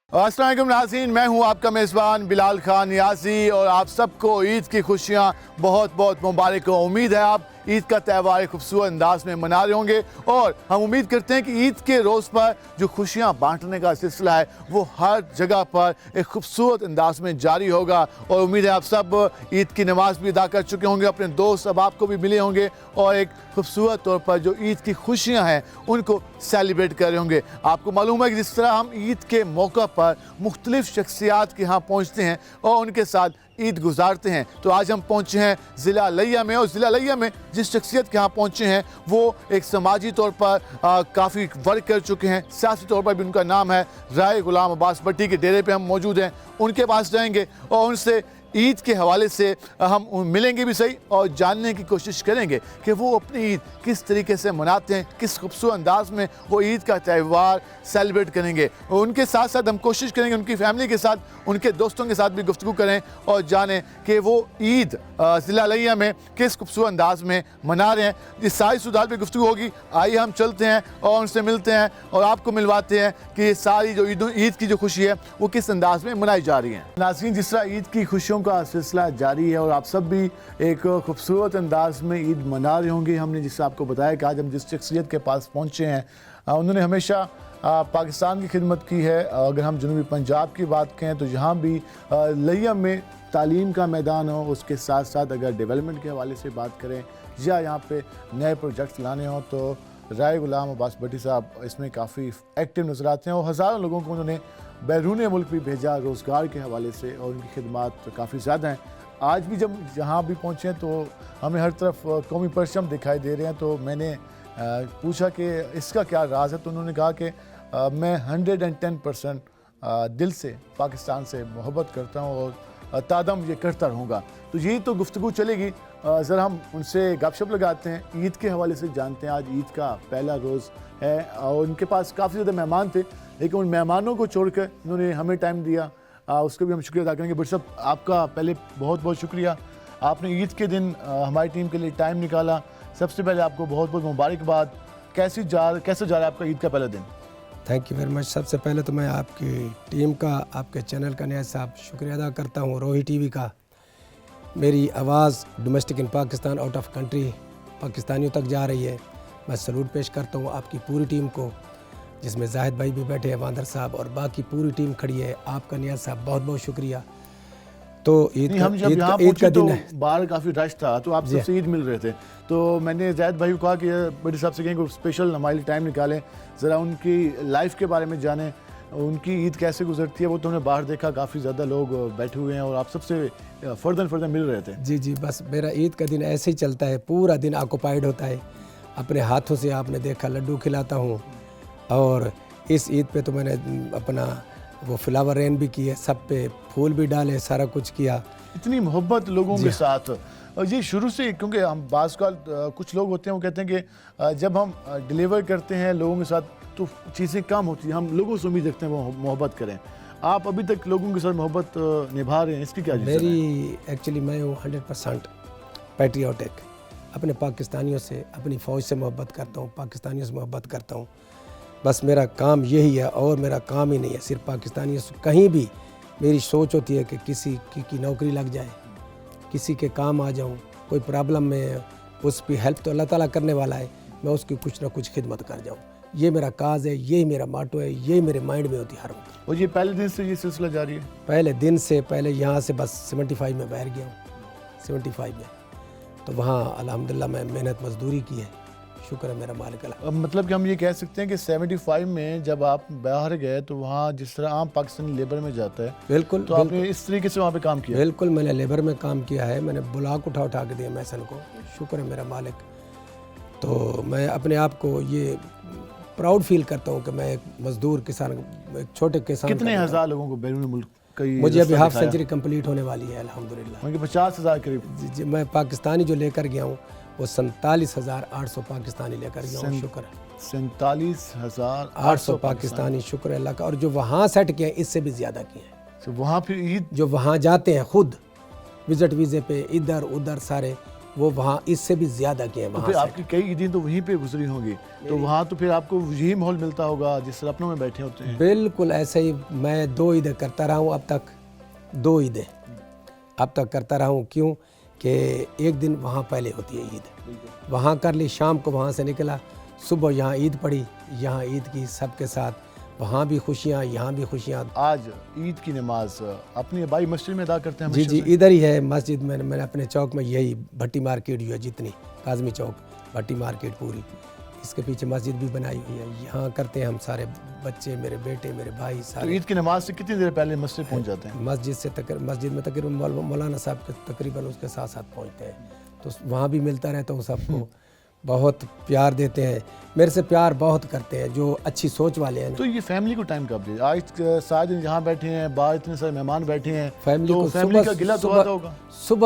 अस्सलाम वालेकुम नाज़रीन, मैं हूं आपका मेज़बान बिलाल खान नियाज़ी और आप सबको ईद की खुशियां बहुत बहुत मुबारक हो। उम्मीद है आप ईद का त्यौहार खूबसूरत अंदाज में मना रहे होंगे और हम उम्मीद करते हैं कि ईद के रोज़ पर जो खुशियां बांटने का सिलसिला है वो हर जगह पर एक खूबसूरत अंदाज में जारी होगा। और उम्मीद है आप सब ईद की नमाज भी अदा कर चुके होंगे, अपने दोस्त अहबाब को भी मिले होंगे और एक खूबसूरत तौर पर जो ईद की खुशियाँ हैं उनको सेलिब्रेट कर रहे होंगे। आपको मालूम है कि जिस तरह हम ईद के मौका पर मुख्तलिफ शख्सियात के यहाँ पहुँचते हैं और उनके साथ ईद गुजारते हैं, तो आज हम पहुँचे हैं ज़िला लिया में। और ज़िला लिया में जिस शख्सियत के यहाँ पहुँचे हैं वो एक समाजी तौर पर काफ़ी वर्क कर चुके हैं, सियासी तौर पर भी उनका नाम है राय गुलाम अब्बास भट्टी के डेरे पे हम मौजूद हैं। उनके पास जाएंगे और उनसे ईद के हवाले से हम मिलेंगे भी सही और जानने की कोशिश करेंगे कि वो अपनी ईद किस तरीके से मनाते हैं, किस खूबसूरत अंदाज में वो ईद का त्यौहार सेलिब्रेट करेंगे। और उनके साथ साथ हम कोशिश करेंगे उनकी फैमिली के साथ, उनके दोस्तों के साथ भी गुफ्तगू करें और जानें कि वो ईद ज़िला लिया में किस खूबसूरत अंदाज में मना रहे हैं। इस सारी सुधार पर गुफ्तगू होगी। आइए हम चलते हैं और उनसे मिलते हैं और आपको मिलवाते हैं कि ये सारी जो ईद की जो खुशी है वो किस अंदाज में मनाई जा रही है। नाज़रीन, जिस तरह ईद की खुशियों का सिलसिला जारी है और आप सब भी एक खूबसूरत अंदाज में ईद मना रहे होंगे। हमने जिससे आपको बताया कि आज हम जिस शख्सियत के पास पहुंचे हैं उन्होंने हमेशा पाकिस्तान की खिदमत की है। अगर हम जनूबी पंजाब की बात करें तो यहाँ भी लिया में तालीम का मैदान हो, उसके साथ साथ अगर डेवलपमेंट के हवाले से बात करें या यहाँ पे नए प्रोजेक्ट्स लाने हों तो राय गुलाम अब्बास भट्टी साहब इसमें काफ़ी एक्टिव नज़र आते हैं और हज़ारों लोगों को उन्होंने बैरून मुल्क भी भेजा रोज़गार के हवाले से और उनकी खिदमात काफ़ी ज़्यादा हैं। आज भी जब जहाँ भी पहुँचे हैं तो हमें हर तरफ कौमी परचम दिखाई दे रहे हैं। तो मैंने पूछा कि इसका क्या राज है, तो उन्होंने कहा कि मैं 110% दिल से पाकिस्तान से मोहब्बत करता हूँ और तादम ये करता रहूँगा। तो यही तो गुफ्तगू चलेगी। ज़रा हम उनसे गपशप लगाते हैं, ईद के हवाले से जानते हैं। आज ईद का पहला रोज़ है और उनके पास काफ़ी ज़्यादा मेहमान थे, लेकिन उन मेहमानों को छोड़कर उन्होंने हमें टाइम दिया, उसका भी हम शुक्रिया अदा करेंगे। भट्टी साहब, आपका पहले बहुत बहुत शुक्रिया, आपने ईद के दिन हमारी टीम के लिए टाइम निकाला। सबसे पहले आपको बहुत बहुत मुबारकबाद। कैसे जा रहा है आपका ईद का पहला दिन? Thank you very much. सबसे पहले तो मैं आपकी टीम का, आपके चैनल का नियाज़ साहब शुक्रिया अदा करता हूँ, रोही टीवी का। मेरी आवाज़ domestic in Pakistan, out of country पाकिस्तानियों तक जा रही है। मैं सलूट पेश करता हूँ आपकी पूरी टीम को, जिसमें जाहिद भाई भी बैठे हैं, वांदर साहब और बाकी पूरी टीम खड़ी है। आपका नियाज़ साहब बहुत बहुत शुक्रिया। तो ईद का दिन है, बाहर काफ़ी रश था तो आप सबसे ईद मिल रहे थे, तो मैंने जाहिद भाई को कहा कि भट्टी साहब से कहें कि स्पेशल हमारे लिए टाइम निकालें, ज़रा उनकी लाइफ के बारे में जानें, उनकी ईद कैसे गुजरती है। वो तो हमने बाहर देखा काफ़ी ज़्यादा लोग बैठे हुए हैं और आप सबसे फर्दर मिल रहे थे। जी, बस मेरा ईद का दिन ऐसे ही चलता है, पूरा दिन ऑक्यूपाइड होता है। अपने हाथों से आपने देखा लड्डू खिलाता हूँ और इस ईद पे तो मैंने अपना वो फ्लावर रेन भी की है, सब पे फूल भी डाले, सारा कुछ किया। इतनी मोहब्बत लोगों के साथ, और ये शुरू से, क्योंकि हम बाज़ का कुछ लोग होते हैं वो कहते हैं कि जब हम डिलीवर करते हैं लोगों के साथ तो चीज़ें कम होती हैं, हम लोगों से उम्मीद रखते हैं वो मोहब्बत करें। आप अभी तक लोगों के साथ मोहब्बत निभा रहे हैं, इसकी क्या? मेरी एक्चुअली मैं हूँ 100% पैट्रियोटिक, अपने पाकिस्तानियों से, अपनी फ़ौज से मोहब्बत करता हूँ, पाकिस्तानियों से मोहब्बत करता हूँ। बस मेरा काम यही है और मेरा काम ही नहीं है सिर्फ पाकिस्तानियों से। कहीं भी मेरी सोच होती है कि किसी की नौकरी लग जाए, किसी के काम आ जाऊँ, कोई प्रॉब्लम में उस पर हेल्प तो अल्लाह ताला करने वाला है, मैं उसकी कुछ ना कुछ खिदमत कर जाऊँ। ये मेरा काज है, यही मेरा माटो है, यही मेरे माइंड में होती है हर वक्त। और ये पहले दिन से ये सिलसिला जारी है? पहले दिन से, पहले यहाँ से बस 75 में बाहर गया हूँ, 75 में, तो वहाँ अल्हम्दुलिल्लाह मैं मेहनत मजदूरी की है, शुक्र है मेरा मालिक अल्लाह। मतलब कि हम ये कह सकते हैं कि 75 में जब आप बाहर गए तो वहाँ जिस तरह आम पाकिस्तानी लेबर में जाता है, बिल्कुल, तो आपने इस तरीके से वहाँ पे काम किया? बिल्कुल, मैंने लेबर में काम किया है, मैंने ब्लॉक उठा के दिया मैसन को, शुक्र है मेरा मालिक। तो मैं अपने आप को ये प्राउड फील करता हूँ कि मैं एक मजदूर किसान, एक छोटे किसान। कितने हज़ार लोगों को बैरून मुल्क मुझे अभी हाफ सेंचुरी कंप्लीट होने वाली है अल्हम्दुलिल्लाह। 50,000 करीब? जी, मैं पाकिस्तानी जो लेकर गया हूँ वो 47,800 पाकिस्तानी लेकर गया हूँ, शुक्र है। 47,800 पाकिस्तानी, शुक्र अल्लाह का। और जो वहाँ सेट किए हैं इससे भी ज़्यादा किए हैं। तो वहाँ फिर ईद जो वहाँ जाते हैं खुद विजिट वीज़े पे, इधर उधर सारे وہ وہاں اس سے بھی زیادہ کیے ہیں تو وہاں پھر سے۔ آپ کی کئی عیدیں تو وہیں پہ گزری ہوں گی، تو وہاں تو پھر آپ کو یہی ماحول ملتا ہوگا جس طرح اپنوں میں بیٹھے ہوتے ہیں؟ بالکل ایسے ہی میں 2 عیدیں کرتا رہا ہوں اب تک، 2 عیدیں اب تک کرتا رہا ہوں۔ کیوں کہ ایک دن وہاں پہلے ہوتی ہے عید، وہاں کر لی، شام کو وہاں سے نکلا، صبح یہاں عید پڑی، یہاں عید کی سب کے ساتھ، وہاں بھی خوشیاں یہاں بھی خوشیاں۔ آج عید کی نماز اپنی آبائی مسجد میں ادا کرتے ہیں؟ جی ہمیشہ جی سے؟ ادھر ہی ہے مسجد میں نے اپنے چوک میں یہی بھٹی مارکیٹ جو ہے جتنی کاظمی چوک بھٹی مارکیٹ پوری، اس کے پیچھے مسجد بھی بنائی ہوئی ہے، یہاں کرتے ہیں ہم سارے بچے، میرے بیٹے، میرے بھائی تو سارے۔ عید کی نماز سے کتنی دیر پہلے مسجد پہنچ جاتے ہیں؟ مسجد میں تقریباً مولانا صاحب کے تقریباً اس کے ساتھ ساتھ پہنچتے ہیں، تو وہاں بھی ملتا رہتا ہوں سب کو، بہت پیار دیتے ہیں، میرے سے پیار بہت کرتے ہیں جو اچھی سوچ والے ہیں نا۔ تو یہ فیملی کو ٹائم کب دے؟ آج سارے دن یہاں بیٹھے ہیں، باہر اتنے سارے مہمان بیٹھے ہیں، فیملی تو کو فیملی کا گلہ تو آتا ہوگا؟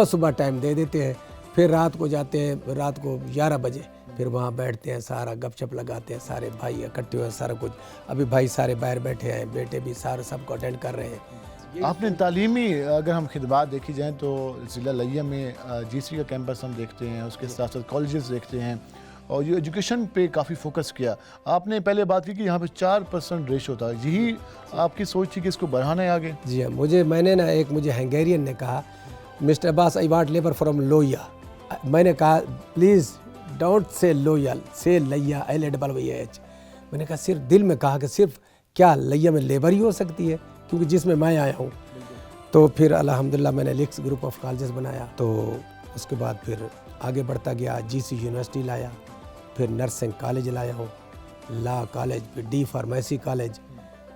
صبح ٹائم دے دیتے ہیں، پھر رات کو جاتے ہیں، رات کو 11 بجے پھر وہاں بیٹھتے ہیں، سارا گپ شپ لگاتے ہیں، سارے بھائی اکٹھے ہوئے، سارا کچھ، ابھی بھائی سارے باہر بیٹھے ہیں، بیٹے بھی سارے سب کو اٹینڈ کر رہے ہیں۔ آپ نے تعلیمی اگر ہم خدمات دیکھی جائیں تو ضلع لیہ میں جی سی کا کیمپس ہم دیکھتے ہیں، اس کے ساتھ ساتھ کالجز دیکھتے ہیں، اور یہ ایجوکیشن پہ کافی فوکس کیا۔ آپ نے پہلے بات کی کہ یہاں پہ 4% ریشو تھا، یہی آپ کی سوچ تھی کہ اس کو بڑھانا ہے آگے؟ جی ہاں، میں نے نا مجھے ہنگیرین نے کہا mister Abbas I want labour from لویا، میں نے کہا پلیز ڈونٹ سے لویا، سے لیا LAYH، میں نے کہا صرف دل میں کہا کہ صرف کیا لیا میں لیبر ہی ہو سکتی ہے، کیونکہ جس میں آیا ہوں۔ تو پھر الحمدللہ میں نے لیکس گروپ آف کالجز بنایا، تو اس کے بعد پھر آگے بڑھتا گیا، GC یونیورسٹی لایا، پھر نرسنگ کالج لایا ہوں، لا کالج، پھر ڈی فارمیسی کالج،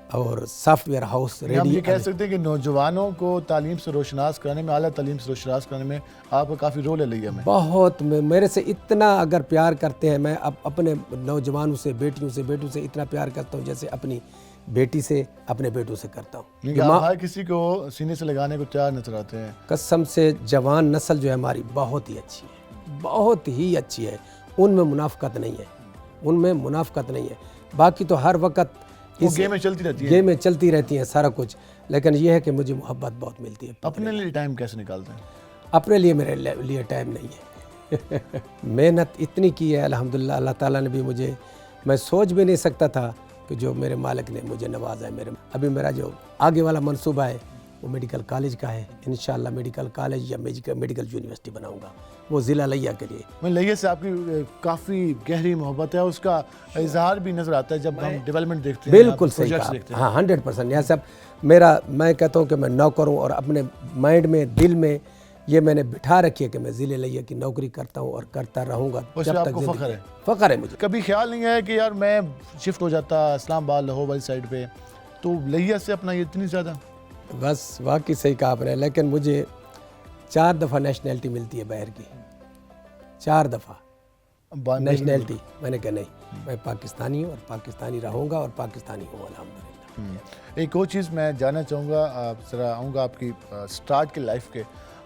اور سافٹ ویئر ہاؤس ہم ریڈی۔ یہ کہہ سکتے ہیں کہ نوجوانوں کو تعلیم سے روشناس کرانے میں، اعلیٰ تعلیم سے روشناس کرانے میں آپ کا کافی رول ہے لیہ میں؟ بہت، میرے سے اتنا اگر پیار کرتے ہیں، میں اپنے نوجوانوں سے، بیٹیوں سے اتنا پیار کرتا ہوں جیسے اپنی بیٹی سے، اپنے بیٹوں سے کرتا ہوں۔ لیکن آپ ہر کسی کو سینے سے لگانے کو تیار نظر آتے ہیں۔ قسم سے جوان نسل جو ہے ہماری بہت ہی اچھی ہے، بہت ہی اچھی ہے، ان میں منافقت نہیں ہے، ان میں منافقت نہیں ہے، باقی تو ہر وقت وہ گیم میں چلتی رہتی ہے، گیم میں چلتی رہتی ہیں سارا کچھ، لیکن یہ ہے کہ مجھے محبت بہت ملتی ہے۔ اپنے لیے ٹائم کیسے نکالتے ہیں؟ اپنے لیے میرے لیے ٹائم نہیں ہے، محنت اتنی کی ہے الحمدللہ، اللہ تعالیٰ نے بھی مجھے، میں سوچ بھی نہیں سکتا تھا کہ جو میرے مالک نے مجھے نوازا ہے۔ ابھی میرا جو آگے والا منصوبہ ہے وہ میڈیکل کالج کا ہے، انشاءاللہ میڈیکل کالج یا میڈیکل یونیورسٹی بناؤں گا، وہ ضلع لیہ کے لیے۔ میں لیہ سے آپ کی کافی گہری محبت ہے، اس کا اظہار بھی نظر آتا ہے جب ہم ڈیولپمنٹ دیکھتے ہیں، بالکل صحیح پروجیکٹس کہا، دیکھتے ہیں۔ ہاں 100%، یہ سب میں کہتا ہوں کہ میں نوکر ہوں، اور اپنے مائنڈ میں، دل میں یہ میں نے بٹھا رکھی ہے کہ میں ضلع لیہ کی نوکری کرتا ہوں اور کرتا رہوں گا اس جب میں آپ تک کو زندگی فخر ہے؟ فخر ہے مجھے۔ کبھی خیال نہیں ہے کہ یار میں شفٹ ہو جاتا اسلام آباد لاہور والی سائڈ پہ، تو لیہ سے اپنا یہ اتنی زیادہ؟ بس واقعی صحیح کہا آپ نے، لیکن مجھے 4 دفعہ نیشنلٹی ملتی ہے باہر کی، 4 دفعہ نیشنلٹی، میں نے کہا نہیں، میں پاکستانی ہوں اور پاکستانی رہوں گا اور پاکستانی ہوں الحمدللہ۔ ایک اور چیز میں جاننا چاہوں گا، ذرا آؤں گا آپ کی سٹارٹ کے لائف کے،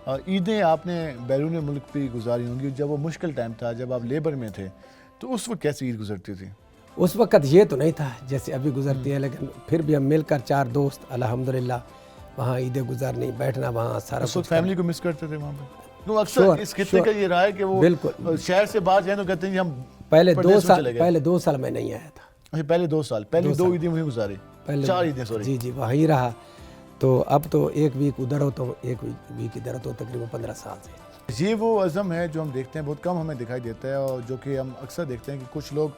عیدیں آپ نے بیرون ملک بھی گزاری ہوں گی، جب وہ مشکل ٹائم تھا، جب آپ لیبر میں تھے، تو اس وقت کیسی عید گزرتی تھی؟ اس وقت یہ تو نہیں تھا جیسے ابھی گزرتی ہے، لیکن پھر بھی ہم مل کر 4 دوست الحمدللہ وہاں عیدیں گزارنی، بیٹھنا وہاں سارا اس وقت کچھ فیملی کو مس کرتے تھے وہاں پہ؟ تو اکثر اس خطے کا یہ رہا ہے کہ وہ بالکل شہر سے باہر جائیں تو کہتے ہیں کہ ہم پہلے پردیس 2 سال میں نہیں آیا تھا، اچھا پہلے 2 سال، پہلی 2 عیدیں وہیں گزاری، 4 عیدیں سوری۔ جی جی وہیں رہا، تو اب تو 1 ویک ادھر ہوتا ہوں، 1 ویک ادھر ہوتا ہوں، تقریباً 15 سال سے۔ یہ وہ عزم ہے جو ہم دیکھتے ہیں، بہت کم ہمیں دکھائی دیتا ہے، اور جو کہ ہم اکثر دیکھتے ہیں کہ کچھ لوگ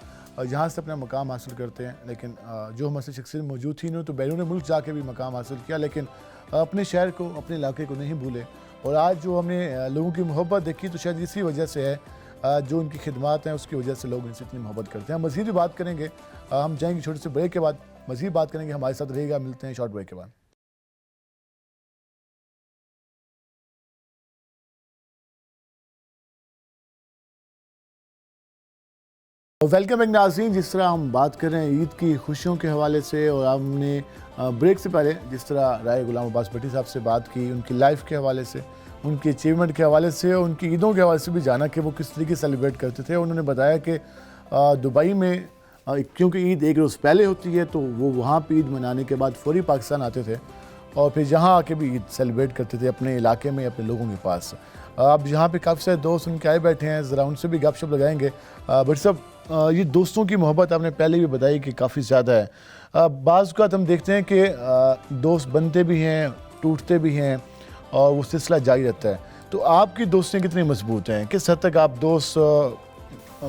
یہاں سے اپنا مقام حاصل کرتے ہیں، لیکن جو ہمارے شخصیت موجود تھی انہوں تو بیرون ملک جا کے بھی مقام حاصل کیا، لیکن اپنے شہر کو، اپنے علاقے کو نہیں بھولے، اور آج جو ہم نے لوگوں کی محبت دیکھی تو شاید اسی وجہ سے ہے، جو ان کی خدمات ہیں اس کی وجہ سے لوگ ان سے اتنی محبت کرتے ہیں۔ ہم مزید بھی بات کریں گے، ہم جائیں گے چھوٹے سے بریک کے بعد، مزید بات کریں گے، ہمارے ساتھ رہے گا، ملتے ہیں شارٹ بریک کے بعد۔ ویلکم بیک ناظرین، جس طرح ہم بات کر رہے ہیں عید کی خوشیوں کے حوالے سے، اور ہم نے بریک سے پہلے جس طرح رائے غلام عباس بھٹی صاحب سے بات کی، ان کی لائف کے حوالے سے، ان کی اچیومنٹ کے حوالے سے، اور ان کی عیدوں کے حوالے سے بھی جانا کہ وہ کس طریقے سے سیلیبریٹ کرتے تھے۔ انہوں نے بتایا کہ دبئی میں کیونکہ عید 1 روز پہلے ہوتی ہے تو وہ وہاں پہ عید منانے کے بعد فوری پاکستان آتے تھے، اور پھر یہاں آ کے بھی عید سیلیبریٹ کرتے تھے اپنے علاقے میں، اپنے لوگوں کے پاس۔ اب یہاں پہ کافی سارے دوست ان کے آئے بیٹھے ہیں, ذرا ان سے بھی گپ شپ لگائیں گے. بٹ صاحب یہ دوستوں کی محبت آپ نے پہلے بھی بتائی کہ کافی زیادہ ہے. بعض اوقات ہم دیکھتے ہیں کہ دوست بنتے بھی ہیں, ٹوٹتے بھی ہیں, اور وہ سلسلہ جاری رہتا ہے. تو آپ کی دوستیں کتنی مضبوط ہیں, کس حد تک آپ دوست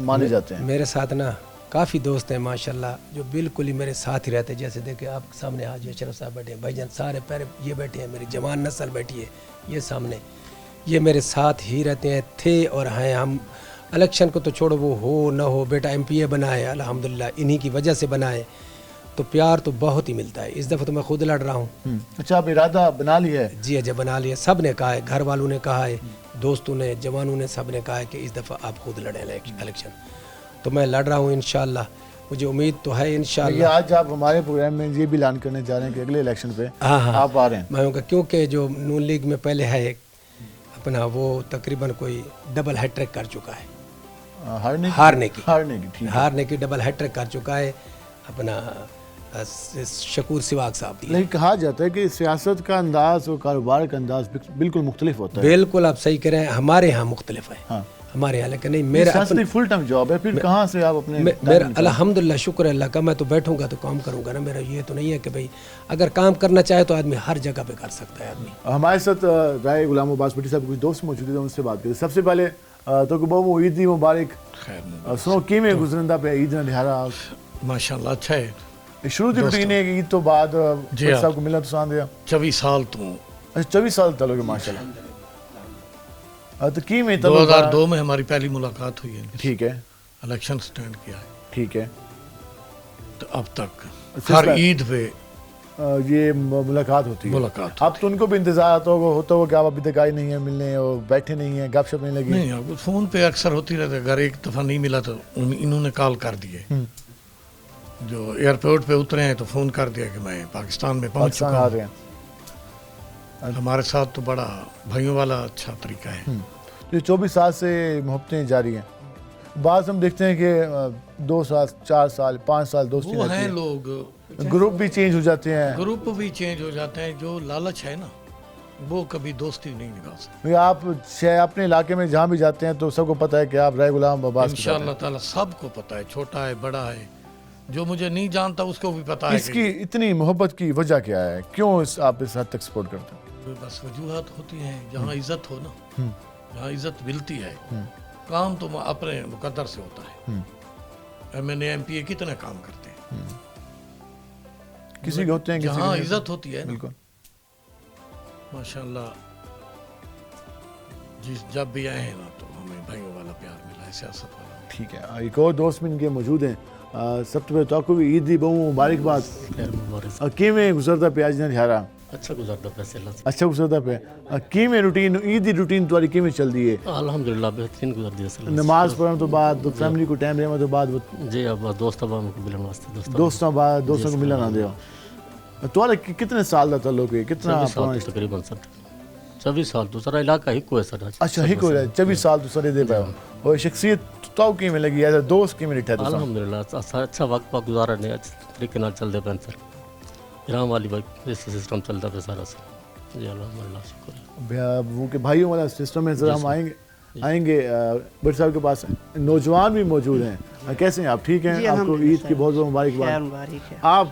مانے جاتے ہیں؟ میرے ساتھ نا کافی دوست ہیں ماشاءاللہ جو بالکل ہی میرے ساتھ ہی رہتے ہیں. جیسے دیکھیں آپ سامنے حاجی اشرف صاحب بیٹھے ہیں, بھائی جان سارے پیرے یہ بیٹھے ہیں, میری جوان نسل بیٹھی ہے یہ سامنے, یہ میرے ساتھ ہی رہتے ہیں, تھے اور ہیں. ہم الیکشن کو تو چھوڑو, وہ ہو نہ ہو, بیٹا ایم پی اے بنا ہے الحمدللہ, انہی کی وجہ سے بنا ہے, تو پیار تو بہت ہی ملتا ہے. اس دفعہ تو میں خود لڑ رہا ہوں. اچھا, آپ ارادہ بنا لیا ہے؟ جی اجا بنا لیا, سب نے کہا ہے, گھر والوں نے کہا ہے, دوستوں نے, جوانوں نے, سب نے کہا ہے کہ اس دفعہ آپ خود لڑیں الیکشن. تو میں لڑ رہا ہوں انشاءاللہ, مجھے امید تو ہے انشاءاللہ. آج آپ ہمارے پروگرام میں یہ بھی اعلان کرنے جا رہے ہیں کہ اگلے الیکشن پہ آپ آ رہے ہیں؟ میں کیونکہ جو نون لیگ میں پہلے ہے ایک اپنا, وہ تقریباً کوئی ڈبل ہیٹ ٹریک کر چکا ہے, ہارنے کی ڈبل ہیٹ ٹریک کر چکا ہے اپنا شکور سواگ صاحب. لیکن کہا جاتا ہے کہ سیاست کا انداز اور کاروبار کا انداز بالکل مختلف ہوتا ہے. بالکل آپ صحیح کہہ رہے ہیں, ہمارے ہاں مختلف ہے, ہمارے یہاں, لیکن نہیں میرا فل ٹائم جاب ہے. پھر کہاں سے آپ اپنے میرا الحمدللہ شکر اللہ کا, میں تو بیٹھوں گا تو کام کروں گا نا. میرا یہ تو نہیں ہے کہ بھئی اگر کام کرنا چاہے تو آدمی ہر جگہ پہ کر سکتا ہے آدمی. ہمارے ساتھ رائے غلام عباس بھٹی صاحب کچھ دوست موجود ہیں, ان سے بات کریں. سب سے پہلے تو کہ بابو عید مبارک. سنو کی میں گزرندہ پہ عید دہارا ماشاءاللہ اچھا ہے. شروع دی روٹین ہے کہ عید تو بعد صاحب کو ملنا تو سان دیا 24 سال تو. اچھا 24 سال تعلق ہے ماشاءاللہ. تو کی میں 2002 میں ہماری پہلی ملاقات ہوئی ہے. ٹھیک ہے. الیکشن سٹینڈ کیا ہے. ٹھیک ہے. تو اب تک ہر عید پہ یہ ملاقات ہوتی ہے. اب تو ان کو بھی انتظار ہوتا ہوگا کہ آپ ابھی تک آئے نہیں ہیں ملنے, اور بیٹھے نہیں ہیں, گپ شپ نہیں لگی؟ نہیں, فون پہ اکثر ہوتی رہتے. اگر ایک دفعہ نہیں ملا تو انہوں نے کال کر دیے. جو ایئرپورٹ پہ اترے ہیں تو فون کر دیا کہ میں پاکستان میں پہنچ چکا ہوں. ہمارے ساتھ تو بڑا بھائیوں والا اچھا طریقہ ہے. یہ 24 سال سے محبتیں جاری ہیں. بعض ہم دیکھتے ہیں کہ 2 سال 4 سال 5 سال دوستی وہ ہیں لوگ, گروپ بھی چینج ہو جاتے ہیں. گروپ بھی چینج ہو جاتے ہیں. جو لالچ ہے نا وہ کبھی دوستی نہیں نکال سکتے. آپ اپنے علاقے میں جہاں بھی جاتے ہیں تو سب کو پتہ ہے کہ آپ رائے غلام عباس انشاءاللہ تعالی سب کو پتہ ہے, چھوٹا ہے بڑا ہے, جو مجھے نہیں جانتا اس کو بھی پتہ ہے. اس کی اتنی محبت کی وجہ کیا ہے, کیوں آپ اس حد تک سپورٹ کرتے ہیں؟ بس وجوہات ہوتی ہیں. جہاں عزت ہو نا, جہاں عزت ملتی ہے, کام تو اپنے مقدر سے ہوتا ہے. M N A M P A کتنے کام کرتے ہیں, کسی کے ہوتے ہیں, جہاں عزت ہوتی ہے بالکل. ماشاءاللہ جب بھی آئے ہیں نا تو ہمیں بھائیوں والا پیار ملا ہے, سیاست والا. ٹھیک ہے. ایک اور دوست بھی ان کے موجود ہیں. سب تو پہلے تو آپ کو بھی عید دی بہو مبارکباد. کی میں گزرتا پہ آج دہارا؟ اچھا گزرتا پہ سے اللہ اچھا گزرتا پہ. کی میں روٹین عید دی روٹین تمہاری کی میں چل رہی ہے؟ الحمدللہ بہترین گزر دی ہے. نماز پڑھنے تو بعد فیملی کو ٹائم دینے تو بعد جی اب دوستوں کو ملنے واسطے دوستوں کو ملنا نہ دیو. تمہارا کتنے سال کا تعلق ہے, کتنا تقریباً 24 سال تو سارا علاقہ ہی کو ہے سر. اچھا ہی کو ہے 24 سال تو سارے دے پاؤ. اور شخصیت تو کی میں لگی ہے, دوست کی میں لٹھا ہے؟ الحمدللہ اچھا وقت گزارا نہیں, اچھے طریقے نال چل دے پہ سر. ایران والی سسٹم چلتا پہ سارا سر. جی الحمدللہ شکر. وہ کہ بھائیوں والا سسٹم ہے. ذرا ہم آئیں گے بٹ صاحب کے پاس. نوجوان بھی موجود ہیں. کیسے ہیں آپ, ٹھیک ہیں؟ آپ کو عید کی بہت بہت مبارکباد. آپ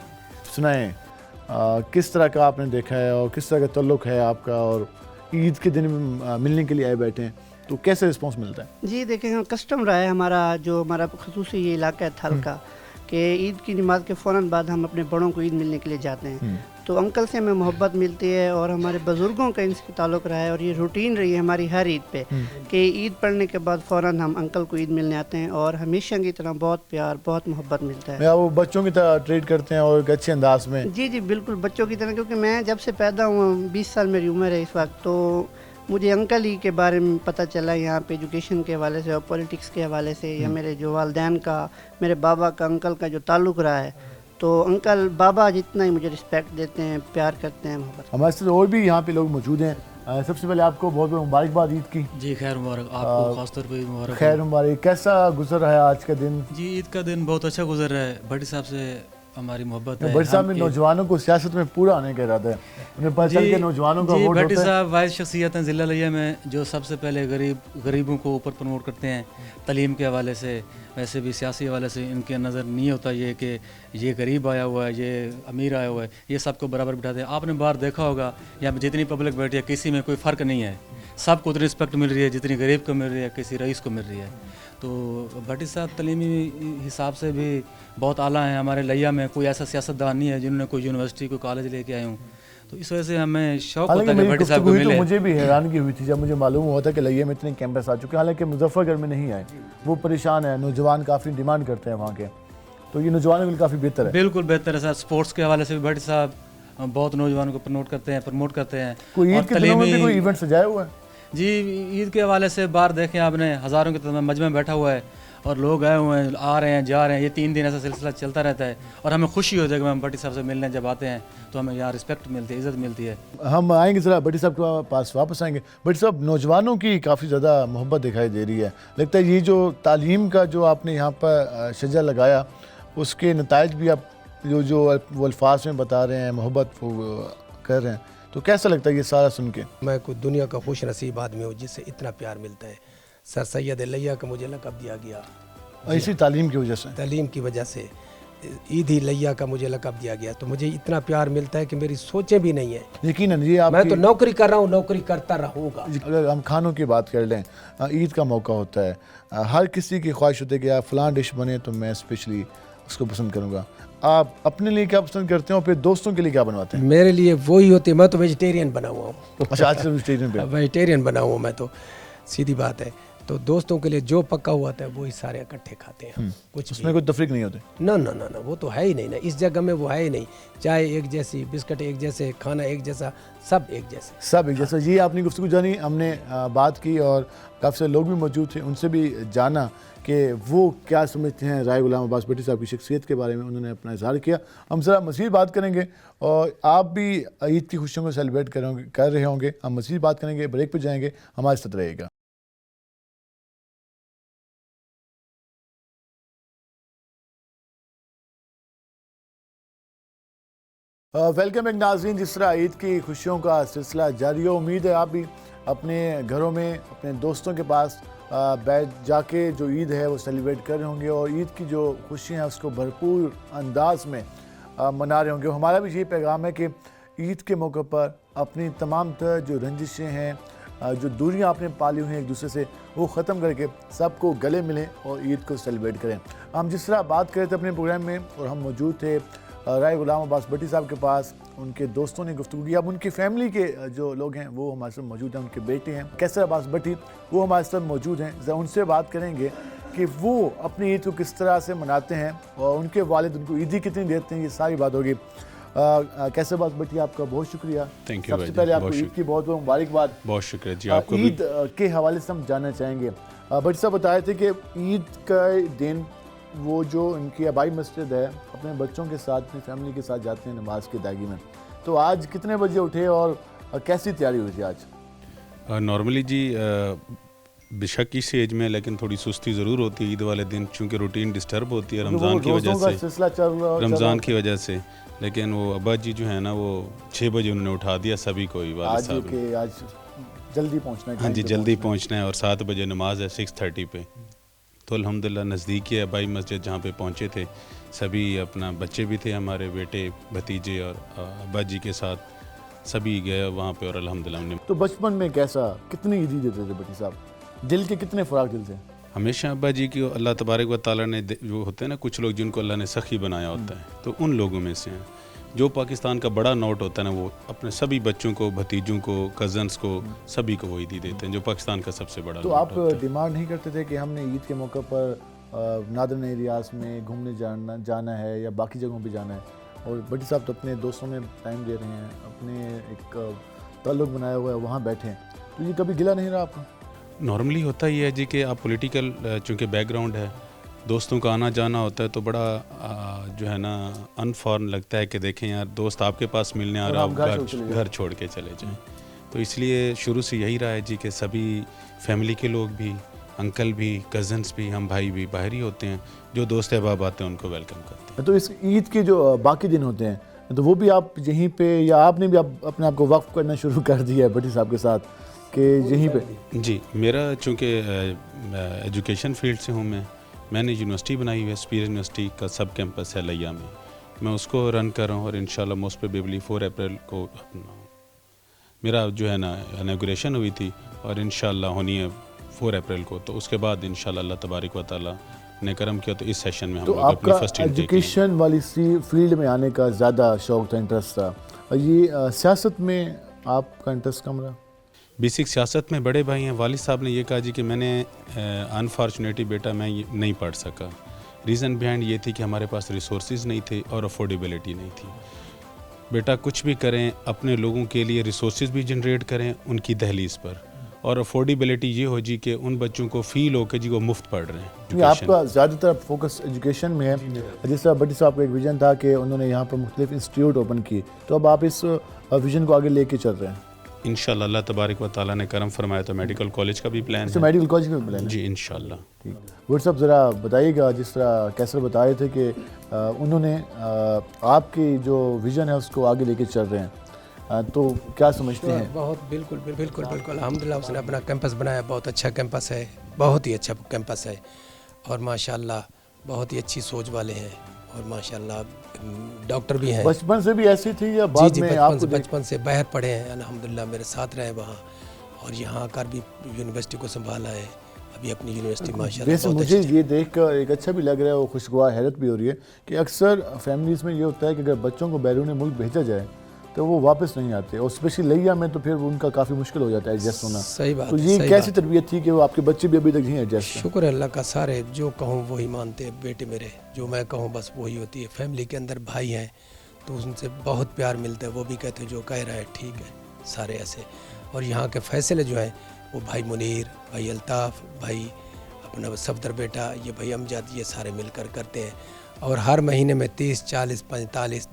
سنائیں کس طرح کا آپ نے دیکھا ہے اور کس طرح کا تعلق ہے آپ کا, اور عید کے دن ملنے کے لیے آئے بیٹھے ہیں تو کیسے رسپانس ملتا ہے؟ جی دیکھیں, کسٹم رہا ہے ہمارا, جو ہمارا خصوصی یہ علاقہ ہے تھل کا, کہ عید کی نماز کے فوراً بعد ہم اپنے بڑوں کو عید ملنے کے لیے جاتے ہیں. تو انکل سے ہمیں محبت ملتی ہے, اور ہمارے بزرگوں کا ان سے تعلق رہا ہے, اور یہ روٹین رہی ہے ہماری ہر عید پہ کہ عید پڑھنے کے بعد فوراً ہم انکل کو عید ملنے آتے ہیں, اور ہمیشہ کی طرح بہت پیار بہت محبت ملتا ہے. وہ بچوں کی طرح ٹریٹ کرتے ہیں اور ایک اچھے انداز میں؟ جی جی بالکل بچوں کی طرح, کیونکہ میں جب سے پیدا ہوں 20 سال میری عمر ہے اس وقت, تو مجھے انکل ہی کے بارے میں پتہ چلا یہاں پہ ایجوکیشن کے حوالے سے اور پولیٹکس کے حوالے سے, یا میرے جو والدین کا, میرے بابا کا انکل کا جو تعلق رہا ہے. تو انکل بابا جتنا ہی مجھے رسپیکٹ دیتے ہیں, پیار کرتے ہیں, محبت. ہمارے ساتھ اور بھی یہاں پہ لوگ موجود ہیں. سب سے پہلے آپ کو بہت بہت مبارکباد عید کی. جی خیر مبارک, آپ کو خاص طور پہ مبارک. خیر مبارک. کیسا گزر رہا ہے آج کا دن؟ جی عید کا دن بہت اچھا گزر رہا ہے. بھٹی صاحب سے हमारी मोहब्बत है। बट साहब हम में नौजवानों को सियासत में पूरा आने का इरादा है, उन्हें पता चल के नौजवानों का जी वोट भट्टी होता है। साहब वाइस शख्सियत हैं ज़िला लिया में, जो सबसे पहले गरीबों को ऊपर प्रमोट करते हैं। तालीम के हवाले से, वैसे भी सियासी हवाले से इनके नज़र नहीं होता ये कि ये गरीब आया हुआ है, ये अमीर आया हुआ है, ये सबको बराबर बिठाते हैं। आपने बाहर देखा होगा यहाँ पे जितनी पब्लिक बैठी है किसी में कोई फ़र्क नहीं है, सबको उतनी रिस्पेक्ट मिल रही है जितनी गरीब को मिल रही है, किसी रईस को मिल रही है। तो भट्टी साहब तलीमी हिसाब से भी बहुत आला हैं। हमारे लिया में कोई ऐसा सियासतदान नहीं है जिन्होंने कोई यूनिवर्सिटी कोई कॉलेज लेके आए हूँ, तो इस वजह से हमें शौक होता है कि भट्टी साहब को मिले। तो मुझे भी हैरानगी हुई थी जब मुझे मालूम हुआ था कि लिया में इतने कैंपस आ चुके हैं, हालांकि मुजफ्फरगढ़ में नहीं आए। वो परेशान है, नौजवान काफ़ी डिमांड करते हैं वहाँ के, तो ये नौजवानों के लिए काफ़ी बेहतर है। बिल्कुल बेहतर है सर। स्पोर्ट्स के हवाले से भी भट्टी साहब बहुत नौजवानों को प्रमोट करते हैं। कोई ईद के दिनों में भी कोई इवेंट सजाया हुआ है? जी ईद के हवाले से बाहर देखें आपने, हज़ारों के मजमे बैठा हुआ है और लोग आए हुए हैं, आ रहे हैं जा रहे हैं। ये 3 दिन ऐसा सिलसिला चलता रहता है और हमें खुशी हो जाएगी। हम भट्टी साहब से मिलने जब आते हैं तो हमें यहाँ रिस्पेक्ट मिलती है, इज़्ज़त मिलती है। हम आएंगे ज़रा भट्टी साहब के पास वापस आएंगे। भट्टी साहब, नौजवानों की काफ़ी ज़्यादा मोहब्बत दिखाई दे रही है, लगता है ये जो तालीम का जो आपने यहाँ पर शजा लगाया उसके नताइज भी आप जो वो अल्फाज में बता रहे हैं, मोहब्बत कर रहे हैं, तो कैसा लगता है ये सारा सुन के? मैं कोई दुनिया का खुश नसीब आदमी हूँ जिससे इतना प्यार मिलता है। सर सैयद लिया का मुझे लक़ब दिया गया इसी तालीम की वजह से, तालीम की वजह से। ईद ही लिया का मुझे लक़ब दिया गया, तो मुझे इतना प्यार मिलता है कि मेरी सोचें भी नहीं है। यकीनन ये आप, मैं तो नौकरी कर रहा हूँ, नौकरी करता रहूँगा। अगर हम खानों की बात कर लें, ईद का मौका होता है, हर किसी की ख्वाहिश होती है कि यार फ़लाँ डिश बने तो मैं स्पेशली उसको पसंद करूँगा। आप अपने लिए क्या पसंद करते हो, फिर दोस्तों के लिए क्या बनवाते हैं? मेरे लिए वही होती है। मैं तो वेजिटेरियन बना हुआ हूँ। अच्छा, आज वेजिटेरियन पे वेजिटेरियन बना हुआ मैं तो, सीधी बात है। तो दोस्तों के लिए जो पक्का हुआ था वही सारे इकट्ठे खाते हैं। कुछ उसमें कोई तफरीक नहीं होती? ना ना ना ना, वो तो है ही नहीं ना, इस जगह में वो है ही नहीं। चाय एक जैसी, बिस्किट एक जैसे, खाना एक जैसा, सब एक जैसे, सब एक जैसा। ये आपने गुफ्तगू जानी, हमने बात की और काफ़ी सारे लोग भी मौजूद थे, उनसे भी जाना कि वो क्या समझते हैं राय गुलाम अब्बास भट्टी साहब की शख्सियत के बारे में। उन्होंने अपना इजहार किया। हम ज़रा मज़ीद बात करेंगे और आप भी ईद की खुशियों को सेलिब्रेट कर रहे होंगे। हम मज़ीद बात करेंगे, ब्रेक पर जाएंगे, हमारे साथ रहेगा। वेलकम एक नाज़रीन, जिस तरह ईद की खुशियों का सिलसिला जारी हो, उम्मीद है आप भी अपने घरों में अपने दोस्तों के पास बैठ जाके जो ईद है वो सेलिब्रेट कर रहे होंगे और ईद की जो खुशियाँ हैं उसको भरपूर अंदाज में मना रहे होंगे। हमारा भी यही पैगाम है कि ईद के मौके पर अपनी तमाम तरह जो रंजिशें हैं, जो दूरियां आपने पाली हुई हैं एक दूसरे से, वो ख़त्म करके सबको गले मिलें और ईद को सेलिब्रेट करें। हम जिस तरह बात कर रहे थे अपने प्रोग्राम में और हम मौजूद थे राय गुलाम अब्बास भट्टी साहब के पास, उनके दोस्तों ने गुफ्तगू की। अब उनकी फैमिली के जो लोग हैं वो हमारे साथ मौजूद हैं, उनके बेटे हैं कैसर अब्बास भट्टी, वो हमारे साथ मौजूद हैं। ज़रा उनसे बात करेंगे कि वो अपनी ईद को किस तरह से मनाते हैं और उनके वालिद उनको ईदी कितनी देते हैं, ये सारी बात होगी। कैसर अब्बास भट्टी, आपका बहुत शुक्रिया। Thank you. सबसे पहले आपको ईद की बहुत बहुत मुबारकबाद। बहुत शुक्रिया जी आपको। ईद के हवाले से हम जानना चाहेंगे, भट्टी साहब बताए थे कि ईद का दिन वो जो इनकी आबाई मस्जिद है अपने बच्चों के साथ, अपनी फैमिली के साथ जाते हैं नमाज की अदायगी में। तो आज कितने बजे उठे और कैसी तैयारी हुई थी आज? नॉर्मली जी बेशक इस एज में लेकिन थोड़ी सुस्ती ज़रूर होती है ईद वाले दिन, चूँकि रूटीन डिस्टर्ब होती है रमज़ान की वजह से, रमज़ान की वजह से। लेकिन वो अब्बा जी जो है ना वो 6 बजे उन्होंने उठा दिया सभी को। आज जल्दी पहुँचना है? हाँ जी, जल्दी पहुँचना है और 7 बजे नमाज है 6:30 पे। तो अल्हम्दुलिल्लाह नज़दीक है आबाई मस्जिद जहाँ पे पहुँचे थे, सभी अपना बच्चे भी थे, हमारे बेटे भतीजे और अब्बा जी के साथ सभी गए वहाँ पे और अल्हम्दुलिल्लाह हमने। तो बचपन में कैसा, कितनी ईदी देते थे भट्टी साहब? दिल के कितने फ़राग दिल थे? हमेशा अब्बा जी की अल्लाह तबारक व तआला ने, जो होते हैं ना कुछ लोग जिनको अल्लाह ने सखी बनाया होता है, तो उन लोगों में से हैं। जो पाकिस्तान का बड़ा नोट होता है ना, वो अपने सभी बच्चों को, भतीजों को, कज़न्स को, सभी को वो ईदी देते हैं, जो पाकिस्तान का सबसे बड़ा। तो आप डिमांड नहीं करते थे कि हमने ईद के मौके पर नादरन एरियाज़ में घूमने जाना है या बाकी जगहों पे जाना है? और भट्टी साहब तो अपने दोस्तों में टाइम दे रहे हैं, अपने एक ताल्लुक़ बनाया हुआ है, वहाँ बैठे हैं, तो ये कभी गिला नहीं रहा आपको? नॉर्मली होता ही है जी कि आप पॉलिटिकल चूँकि बैकग्राउंड है, दोस्तों का आना जाना होता है, तो बड़ा जो है ना अनफॉर्न लगता है कि देखें यार दोस्त आपके पास मिलने आ रहा, आप घर छोड़ के चले जाएं। तो इसलिए शुरू से यही रहा है जी कि सभी फैमिली के लोग भी, अंकल भी, कज़न्स भी, हम भाई भी बाहर ही होते हैं, जो दोस्त अहबाब आते हैं उनको वेलकम करते हैं। तो इस ईद के जो बाकी दिन होते हैं तो वो भी आप यहीं पे, या आपने भी अपने आप को वक्फ करना शुरू कर दिया है भट्टी साहब के साथ कि यहीं पे? जी, मेरा चूँकि एजुकेशन फील्ड से हूँ मैंने यूनिवर्सिटी बनाई हुई है, स्पीर यूनिवर्सिटी का सब कैंपस है लैया में, मैं उसको रन कर रहा हूँ और इंशाल्लाह मोस्ट प्रोबेबली 4 अप्रैल को मेरा जो है ना इनॉग्रेशन हुई थी और इंशाल्लाह होनी है 4 अप्रैल को, तो उसके बाद इंशाल्लाह अल्लाह तबारक व तआला ने करम किया तो इस सेशन में हम तो लोग अपनी फर्स्ट आपका एजुकेशन वाली फील्ड में आने का ज़्यादा शौक था, इंटरेस्ट था, और ये सियासत में आपका इंटरेस्ट कम रहा? बेसिक सियासत में बड़े भाई हैं, वालिद साहब ने ये कहा जी कि मैंने अनफॉर्चुनेटली बेटा मैं ये नहीं पढ़ सका। रीज़न बिहाइंड ये थी कि हमारे पास रिसोर्सेज नहीं थे और अफोर्डेबिलिटी नहीं थी। बेटा कुछ भी करें अपने लोगों के लिए रिसोर्सेज भी जनरेट करें उनकी दहलीज पर, और अफोर्डेबिलिटी ये हो जी कि उन बच्चों को फील हो कि जी वो मुफ्त पढ़ रहे हैं। ये आपका ज़्यादातर फोकस एजुकेशन में है। जिस तरह भट्टी साहब का एक विजन था कि उन्होंने यहाँ पर मुख्तलिफ इंस्टीट्यूट ओपन किए, तो अब आप इस विजन को आगे लेके चल रहे हैं? इंशाल्लाह अल्लाह तबारक व तआला ने करम फरमाया तो मेडिकल कॉलेज का भी प्लान है। मेडिकल कॉलेज का भी प्लान है जी इंशाल्लाह। ठीक, भट्टी साहब ज़रा बताइएगा, जिस तरह कैसर बता रहे थे कि उन्होंने आपकी जो विजन है उसको आगे लेके चल रहे हैं, तो क्या समझते हैं? बहुत बिल्कुल बिल्कुल बिल्कुल अल्हम्दुलिल्लाह उसने अपना कैंपस बनाया, बहुत अच्छा कैंपस है, बहुत ही अच्छा कैंपस है, और माशाल्लाह बहुत ही अच्छी सोच वाले हैं, और माशाल्लाह डॉक्टर भी हैं। बचपन से भी ऐसी थी या बाद में आपको? बचपन से बाहर पढ़े हैं, अल्हम्दुलिल्लाह मेरे साथ रहे वहाँ, और यहाँ आकर भी यूनिवर्सिटी को संभाला है, अभी अपनी यूनिवर्सिटी माशाल्लाह। वैसे मुझे ये देखकर एक अच्छा भी लग रहा है और खुशगवार हैरत भी हो रही है कि अक्सर फैमिलीज़ में ये होता है कि अगर बच्चों को बैरून मुल्क भेजा जाए तो वो वापस नहीं आते, और स्पेशली लैया में तो फिर उनका काफ़ी मुश्किल हो जाता है एडजस्ट होना। सही बात। तो ये कैसी तरबियत थी कि वो आपके बच्चे भी अभी तक यहीं एडजस्ट? शुक्र है अल्लाह का, सारे जो कहूँ वही मानते हैं बेटे मेरे, जो मैं कहूँ बस वही होती है। फैमिली के अंदर भाई हैं तो उनसे बहुत प्यार मिलता है, वो भी कहते हैं जो कह रहा है ठीक है, सारे ऐसे। और यहाँ के फैसले जो हैं वो भाई मुनीर, भाई अल्ताफ़, भाई अपना सफदर बेटा, ये भाई अमजद, ये सारे मिलकर करते हैं, और हर महीने में 30, 40, 45,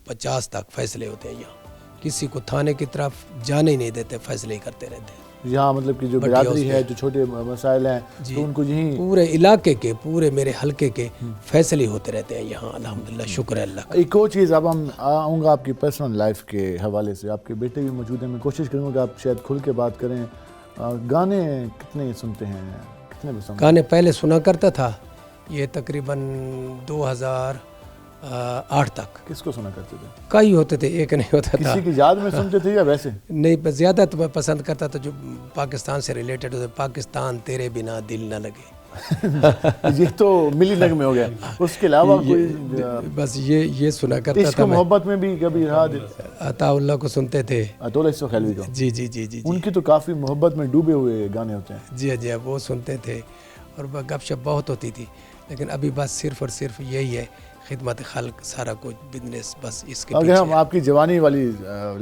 50 तक फैसले होते हैं यहाँ। किसी को थाने की तरफ जाने ही नहीं देते, फैसले ही करते रहते हैं यहाँ। मतलब कि जो बिरादरी है, जो छोटे मसाइल हैं, तो उनको यहीं पूरे इलाके के, पूरे मेरे हलके के फैसले होते रहते हैं यहाँ, अल्हम्दुलिल्लाह, शुक्र है अल्लाह का। एक और चीज़, अब हम आऊँगा आपकी पर्सनल लाइफ के हवाले से। आपके बेटे भी मौजूद हैं, मैं कोशिश करूँगा कि आप शायद खुल के बात करें। गाने कितने सुनते हैं, कितने पसंद? गाने पहले सुना करता था, ये तकरीबन 2008 तक। किसको सुना करते थे? कई होते थे, एक नहीं होता था। किसी की याद में सुनते थे या वैसे? नहीं, बस ज़्यादा तो मैं पसंद करता था जो पाकिस्तान से रिलेटेड होते, पाकिस्तान तेरे बिना दिल न लगे। ये तो मिली नग में हो गया, उसके अलावा कोई बस ये सुना करता था। मोहब्बत में भी कभी रहा? अताउल्लाह को सुनते थे, अतौला इस्सो खैलवी को। जी जी जी जी, उनकी तो काफ़ी मोहब्बत में डूबे हुए गाने होते हैं। जी जी, वो सुनते थे, और गपशप बहुत होती थी। लेकिन अभी बस सिर्फ और सिर्फ यही है, खिदमत खल्क, सारा कुछ बिजनेस, बस इसके अगर हम आपकी जवानी वाली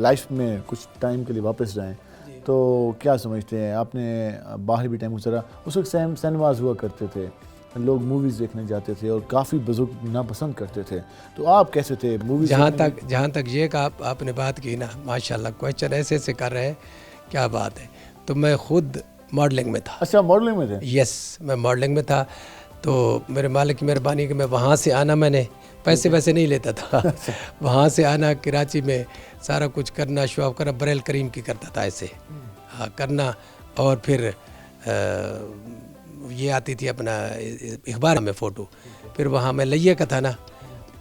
लाइफ में कुछ टाइम के लिए वापस जाएं तो क्या समझते हैं? आपने बाहर भी टाइम गुजारा, उस वक्त सिनेमाज हुआ करते थे, लोग मूवीज़ देखने जाते थे और काफ़ी बुजुर्ग नापसंद करते थे, तो आप कैसे थे मूवीज़? जहाँ तक ये का आपने बात की ना, माशाल्लाह क्वेश्चन ऐसे ऐसे कर रहे हैं, क्या बात है। तो मैं खुद मॉडलिंग में था। अच्छा, मॉडलिंग में थे? यस, मैं मॉडलिंग में था। तो मेरे मालिक की मेहरबानी कि मैं वहाँ से आना, मैंने पैसे वैसे नहीं लेता था, वहाँ से आना, कराची में सारा कुछ करना, शो ऑफ करना, बरेल करीम की करता था ऐसे, हाँ करना। और फिर ये आती थी अपना अखबार में फ़ोटो, फिर वहाँ मैं लैया का था ना,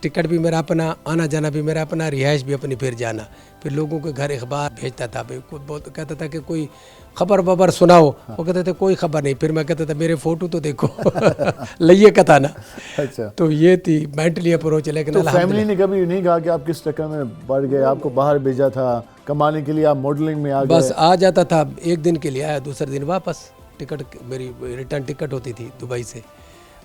टिकट भी मेरा अपना, आना जाना भी मेरा अपना, रिहाइश भी अपनी, फिर जाना, फिर लोगों के घर अखबार भेजता था। कोई बहुत कहता था कि कोई खबर वबर सुनाओ, वो कहते थे कोई खबर नहीं, फिर मैं कहता था मेरे फ़ोटो तो देखो। लइए का था ना। अच्छा, तो ये थी मेंटली अप्रोच। लेकिन तो फैमिली ने कभी नहीं कहा कि आप किस चक्कर में पड़ गए, आपको बाहर भेजा था कमाने के लिए, आप मॉडलिंग में आ गए? बस आ जाता था, एक दिन के लिए आया, दूसरे दिन वापस। टिकट मेरी रिटर्न टिकट होती थी दुबई से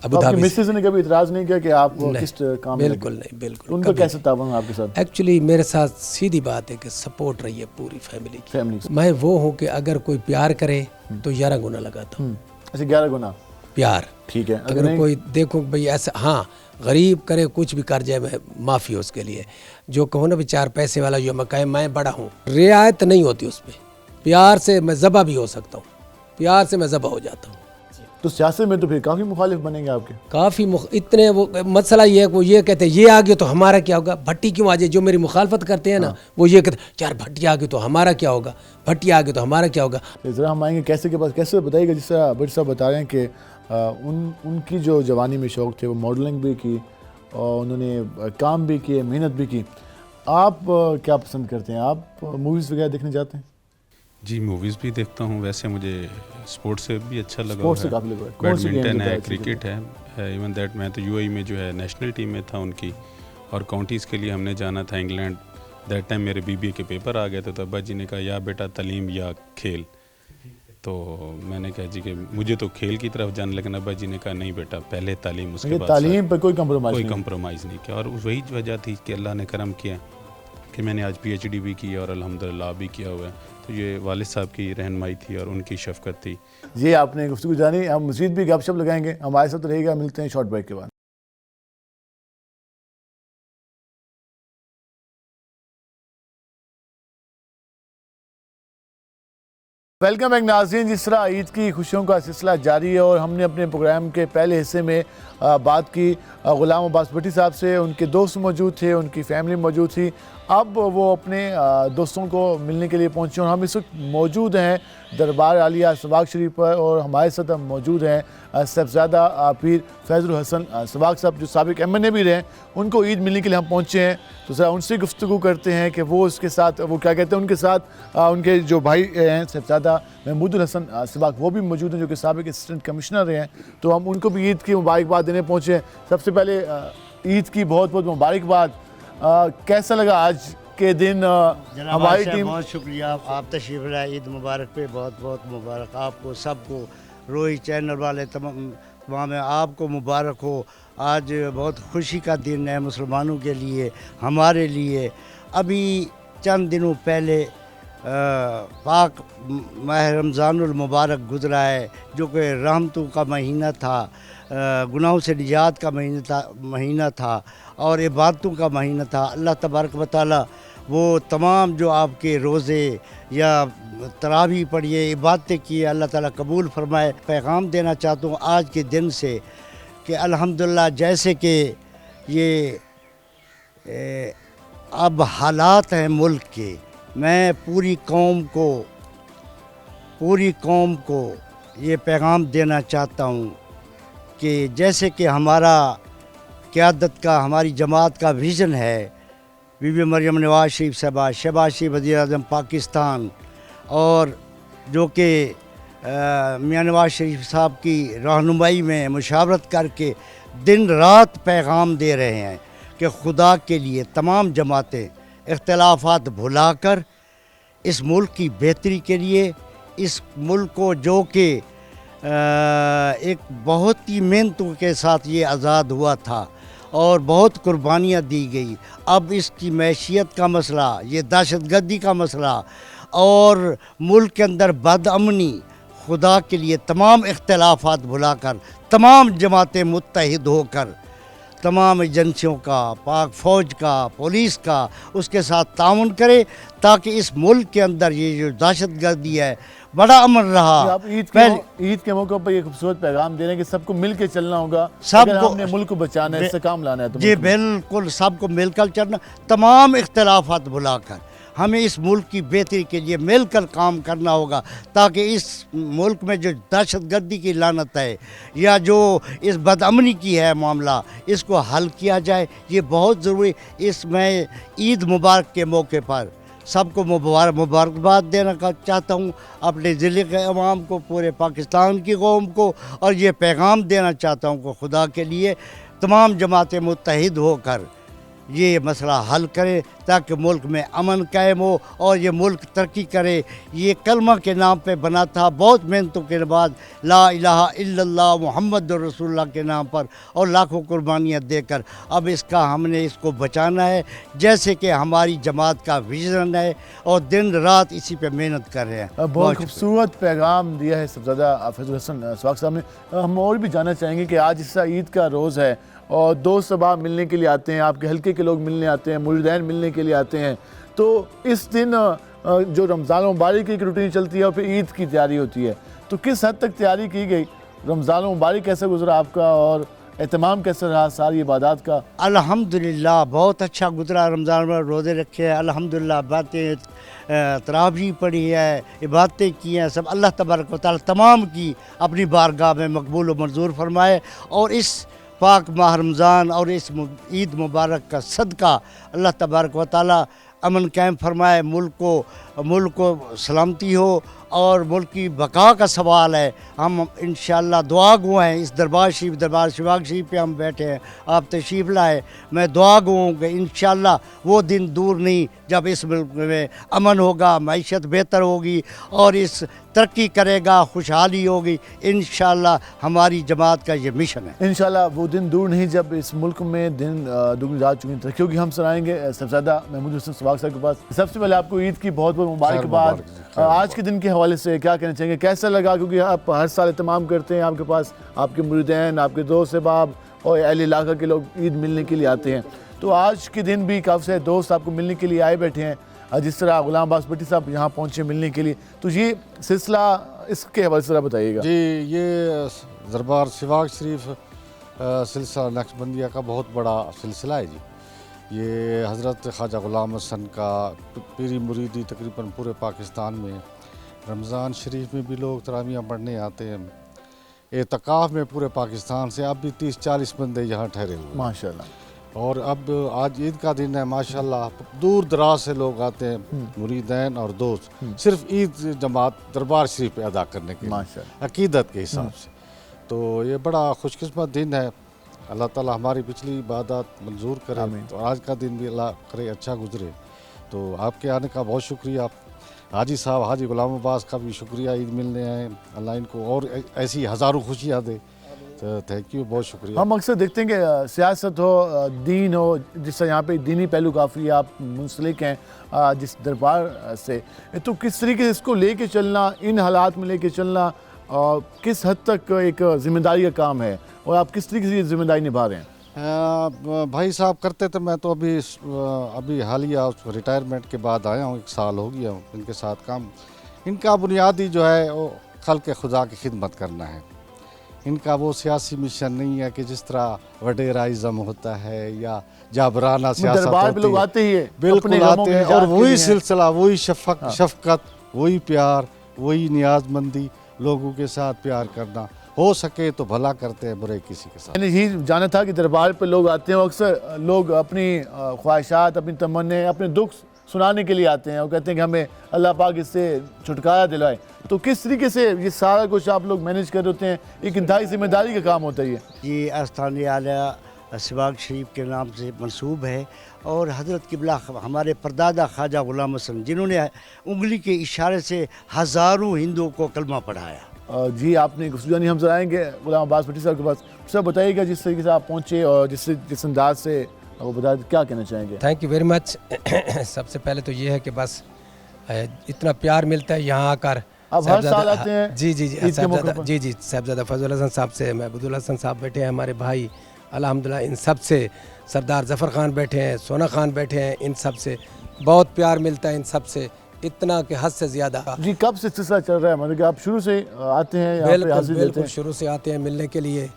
अबू धाबी। मिसेस ने कभी इतराज़ नहीं किया कि आप किस काम में? बिल्कुल नहीं, बिल्कुल। उनका कैसा ताबन आपके साथ? एक्चुअली मेरे साथ सीधी बात है कि सपोर्ट रही है पूरी फैमिली की। मैं वो हूँ कि अगर कोई प्यार करे तो 11 गुना लगाता हूँ। अच्छा, 11 गुना प्यार, ठीक है। अगर कोई देखो भाई ऐसा, हाँ गरीब करे, कुछ भी कर जाए, मैं माफ़ी उसके लिए। जो कहो ना भी 4 पैसे वाला, जो मैं कहे मैं बड़ा हूँ, रियायत नहीं होती उस पर। प्यार से मैं ज़बा भी हो सकता हूँ, प्यार से मैं ज़बा हो जाता हूँ। تو سیاست میں تو پھر کافی مخالف بنیں گے آپ کے. کافی اتنے وہ مسئلہ یہ ہے کہ وہ یہ کہتے ہیں یہ آ گیا تو ہمارا کیا ہوگا, بھٹی کیوں آ جائے, جو میری مخالفت کرتے ہیں نا وہ یہ کہتے ہیں یار بھٹی آ گئی تو ہمارا کیا ہوگا, بھٹی آ گئی تو ہمارا کیا ہوگا. ذرا ہم آئیں گے کیسے کے پاس, کیسے بتائیے گا, جس طرح بٹ صاحب بتا رہے ہیں کہ ان کی جو جوانی میں شوق تھے وہ ماڈلنگ بھی کی اور انہوں نے کام بھی کیے, محنت بھی کی. آپ کیا پسند کرتے ہیں, آپ موویز وغیرہ دیکھنے جاتے ہیں؟ جی موویز بھی دیکھتا ہوں, ویسے مجھے اسپورٹ سے بھی اچھا لگا اسپورٹ سے کافی لگا ہے, بیڈمنٹن ہے, کرکٹ ہے, ایون دیٹ میں تو یو اے میں جو ہے نیشنل ٹیم میں تھا ان کی, اور کاؤنٹیز کے لیے ہم نے جانا تھا انگلینڈ. دیٹ ٹائم میرے بی بی اے کے پیپر آ گئے تھے, تو ابا جی نے کہا یا بیٹا تعلیم یا کھیل. تو میں نے کہا جی کہ مجھے تو کھیل کی طرف جانا, لیکن ابا جی نے کہا نہیں بیٹا پہلے تعلیم, اس کے بعد تعلیم پہ کوئی کمپرومائز نہیں کیا. اور وہی وجہ تھی کہ اللہ نے کرم کیا کہ میں نے آج پی ایچ ڈی بھی کیا اور الحمدللہ بھی کیا ہوا ہے. تو یہ والد صاحب کی رہنمائی تھی اور ان کی شفقت تھی. یہ آپ نے گفتگو جانی, ہم مزید بھی گپ شپ لگائیں گے, ہمارے ساتھ رہے گا, ملتے ہیں شارٹ بریک کے بعد. ویلکم بیک ناظرین. جس طرح عید کی خوشیوں کا سلسلہ جاری ہے اور ہم نے اپنے پروگرام کے پہلے حصے میں بات کی غلام عباس بھٹی صاحب سے, ان کے دوست موجود تھے, ان کی فیملی موجود تھی. اب وہ اپنے دوستوں کو ملنے کے لیے پہنچے اور ہم اس وقت موجود ہیں دربار عالیہ سباق شریف پر, اور ہمارے ساتھ ہم موجود ہیں صاحبزادہ پیر فیض الحسن سباق صاحب, جو سابق ایم این اے بھی رہے ہیں. ان کو عید ملنے کے لیے ہم پہنچے ہیں, تو ذرا ان سے گفتگو کرتے ہیں کہ وہ اس کے ساتھ وہ کیا کہتے ہیں. ان کے ساتھ ان کے جو بھائی ہیں صاحبزادہ محمود الحسن سباق, وہ بھی موجود ہیں, جو کہ سابق اسسٹنٹ کمشنر رہے ہیں. تو ہم ان کو بھی عید کی مبارکباد دینے پہنچے ہیں. سب سے پہلے عید کی بہت بہت مبارکباد. کیسا لگا آج کے دن ہماری ٹیم؟ بہت شکریہ, آپ تشریف لائے, عید مبارک پہ بہت بہت مبارک آپ کو سب کو, روئی چینل والے تمام آپ کو مبارک ہو. آج بہت خوشی کا دن ہے مسلمانوں کے لیے, ہمارے لیے. ابھی چند دنوں پہلے پاک ماہ رمضان المبارک گزرا ہے, جو کہ رحمتوں کا مہینہ تھا, گناہوں سے نجات کا مہینہ تھا اور عبادتوں کا مہینہ تھا. اللہ تبارک و تعالی وہ تمام جو آپ کے روزے یا تراویح پڑھیے, عبادتیں کیے, اللہ تعالیٰ قبول فرمائے. پیغام دینا چاہتا ہوں آج کے دن سے کہ الحمدللہ جیسے کہ یہ اب حالات ہیں ملک کے, میں پوری قوم کو یہ پیغام دینا چاہتا ہوں کہ جیسے کہ ہمارا قیادت کا, ہماری جماعت کا ویژن ہے, بی بی مریم نواز شریف صاحبہ, شہباز شریف وزیر اعظم پاکستان, اور جو کہ میاں نواز شریف صاحب کی رہنمائی میں مشاورت کر کے دن رات پیغام دے رہے ہیں کہ خدا کے لیے تمام جماعتیں اختلافات بھلا کر اس ملک کی بہتری کے لیے, اس ملک کو جو کہ ایک بہت ہی محنتوں کے ساتھ یہ آزاد ہوا تھا اور بہت قربانیاں دی گئی, اب اس کی معیشت کا مسئلہ, یہ دہشت گردی کا مسئلہ اور ملک کے اندر بد امنی, خدا کے لیے تمام اختلافات بھلا کر تمام جماعتیں متحد ہو کر تمام ایجنسیوں کا, پاک فوج کا, پولیس کا, اس کے ساتھ تعاون کرے تاکہ اس ملک کے اندر یہ جو دہشت گردی ہے بڑا امن رہا. آپ عید کے موقع پر یہ خوبصورت پیغام دے رہے ہیں کہ سب کو مل کے چلنا ہوگا, اگر ہم نے ملک کو بچانا ہے, اس سے کام لانا ہے تو جی بالکل سب کو مل کر چلنا, تمام اختلافات بھلا کر ہمیں اس ملک کی بہتری کے لیے مل کر کام کرنا ہوگا تاکہ اس ملک میں جو دہشت گردی کی لعنت ہے یا جو اس بد امنی کی ہے معاملہ, اس کو حل کیا جائے. یہ بہت ضروری. اس میں عید مبارک کے موقع پر سب کو مبارکباد دینا چاہتا ہوں, اپنے ضلع کے عوام کو, پورے پاکستان کی قوم کو, اور یہ پیغام دینا چاہتا ہوں کہ خدا کے لیے تمام جماعتیں متحد ہو کر یہ مسئلہ حل کرے تاکہ ملک میں امن قائم ہو اور یہ ملک ترقی کرے. یہ کلمہ کے نام پہ بنا تھا, بہت محنتوں کے بعد لا الہ الا اللہ محمد رسول اللہ کے نام پر اور لاکھوں قربانیاں دے کر اب اس کا ہم نے اس کو بچانا ہے, جیسے کہ ہماری جماعت کا ویژن ہے, اور دن رات اسی پہ محنت کر رہے ہیں. بہت خوبصورت پیغام دیا ہے صاحبزادہ فیض الحسن سباق صاحب نے. ہم اور بھی جاننا چاہیں گے کہ آج اس طرح عید کا روز ہے اور دوست صبح ملنے کے لیے آتے ہیں, آپ کے حلقے کے لوگ ملنے آتے ہیں, مریدین ملنے کے لیے آتے ہیں, تو اس دن جو رمضان مبارک کی ایک روٹین چلتی ہے اور پھر عید کی تیاری ہوتی ہے, تو کس حد تک تیاری کی گئی रमज़ान मुबारक कैसे गुजरा आपका और एहतमाम कैसे रहा सारी इबादत का? अल्हम्दुलिल्लाह बहुत अच्छा गुजरा। रमज़ान में रोज़े रखे हैं, अल्हम्दुलिल्लाह बातें तरावी पढ़ी है, इबादतें की हैं, सब अल्लाह तबारक व तआला तमाम की अपनी बारगाह में मकबूल व मंजूर फरमाए। और इस पाक माह रमज़ान और इस ईद मुबारक का सदका अल्लाह तबारक व तआला अमन कायम फरमाए, मुल्क को सलामती हो और मुल्क की बका का सवाल है। हम इंशाअल्लाह दुआ गो हैं। इस दरबार शिवाग शरीफ पे हम बैठे हैं, आप तशरीफ़ लाए, मैं दुआ गो हूँ कि इंशाअल्लाह वो दिन दूर नहीं जब इस मुल्क में अमन होगा, मईशत बेहतर होगी और इस तरक्की करेगा, खुशहाली होगी। इंशाअल्लाह हमारी जमात का ये मिशन है। इंशाअल्लाह वो दिन दूर नहीं जब इस मुल्क में दिन दुगनी रात चुनी तरक्की होगी। हम सुनाएंगे सबज़्यादा महमूद हुसैन सवाग साहब के पास। सबसे पहले आपको ईद की बहुत बहुत मुबारकबाद। आज के दिन के हवाले से क्या कहना चाहेंगे, कैसा लगा? क्योंकि आप हर साल एहतमाम करते हैं, आपके पास आपके मुरीदैन, आपके दोस्त अहबाब और अहले इलाका के लोग ईद मिलने के लिए आते हैं, तो आज के दिन भी काफ़ी सारे दोस्त आपको मिलने के लिए आए बैठे हैं, जिस तरह गुलाम अब्बास भट्टी साहब यहाँ पहुँचे मिलने के लिए, तो ये सिलसिला इसके हवाले से बताइएगा। जी, ये दरबार शिवाग शरीफ सिलसिला नक्शबंदिया का बहुत बड़ा सिलसिला है जी। ये हज़रत ख्वाजा गुलाम हसन का पीरी मुरीदी तकरीबन पूरे पाकिस्तान में, रमज़ान शरीफ में भी लोग तरावियाँ पढ़ने आते हैं। एतकाफ़ में पूरे पाकिस्तान से अब भी 30-40 बंदे यहाँ ठहरे हुए माशाल्लाह। और अब आज ईद का दिन है माशाल्लाह, दूर दराज से लोग आते हैं, मुरीदैन और दोस्त, सिर्फ ईद जमात दरबार शरीफ पे अदा करने के लिए अकीदत के हिसाब से। तो ये बड़ा खुशकिस्मत दिन है। अल्लाह ताला हमारी पिछली इबादत मंजूर करे, तो आज का दिन भी अल्लाह करे अच्छा गुजरे। तो आपके आने का बहुत शुक्रिया। हाजी साहब हाजी गुलाम अब्बास का भी शुक्रिया, ईद मिलने आए, अल्लाह इनको और ऐसी हज़ारों खुशियाँ दे। तो थैंक यू, बहुत शुक्रिया। हम अक्सर देखते हैं कि सियासत हो, दीन हो, जिससे यहाँ पे दीनी पहलू काफ़ी आप मुंसलिक हैं जिस दरबार से, तो किस तरीके से इसको लेके चलना, इन हालात में लेके चलना किस हद तक एक ज़िम्मेदारी का काम है और आप किस तरीके से ये ज़िम्मेदारी निभा रहे हैं? भाई साहब करते थे, मैं तो अभी हालिया रिटायरमेंट के बाद आया हूँ, 1 साल हो गया हूँ इनके साथ काम। इनका बुनियादी जो है वो खल्क़ खुदा की खिदमत करना है। इनका वो सियासी मिशन नहीं है कि जिस तरह वडेराइज़म होता है या जाबराना सियासत होती है। लोग आते ही है, बिल्कुल आते हैं और वही सिलसिला, वही शफकत, वही प्यार, वही नियाजमंदी, लोगों के साथ प्यार करना, हो सके तो भला करते हैं, बुरे किसी के साथ। मैंने यही जाना था कि दरबार पे लोग आते हैं, अक्सर लोग अपनी ख्वाहिशात, अपनी तमन्ने, अपने दुख सुनाने के लिए आते हैं और कहते हैं कि हमें अल्लाह पाक इससे छुटकारा दिलाए। तो किस तरीके से ये सारा कुछ आप लोग मैनेज कर होते हैं? एक इंतहाई जिम्मेदारी का काम होता है ये आस्थान आला शिवाग शरीफ के नाम से मंसूब है और हज़रत किबला हमारे परदादा ख्वाजा गुलाम हसन, जिन्होंने उंगली के इशारे से हज़ारों हिंदुओं को कलमा पढ़ाया। जी, आपने गुफ्तगू हम जराएंगे गुलाम अब्बास भट्टी साहब के पास। सब बताइएगा जिस तरीके से आप पहुँचे और जिस अंदाज से वो बता, क्या कहना चाहेंगे? Thank you very much. सबसे पहले तो ये है कि बस इतना प्यार मिलता है यहाँ आकर। अब हर साल आते हैं? जी साहबजादा फजल हसन साहब से महबूदुल हसन साहब बैठे हैं, हमारे भाई अल्हम्दुलिल्लाह, इन सब से सरदार ज़फ़र ख़ान बैठे हैं, सोना खान बैठे हैं, इन सब से बहुत प्यार मिलता है, इन सब से इतना कि हद से ज़्यादा। जी, कब से सिलसिला चल रहा है? मतलब कि आप शुरू से आते हैं यहाँ पे हाज़िर देते हैं? शुरू से आते हैं मिलने के लिए,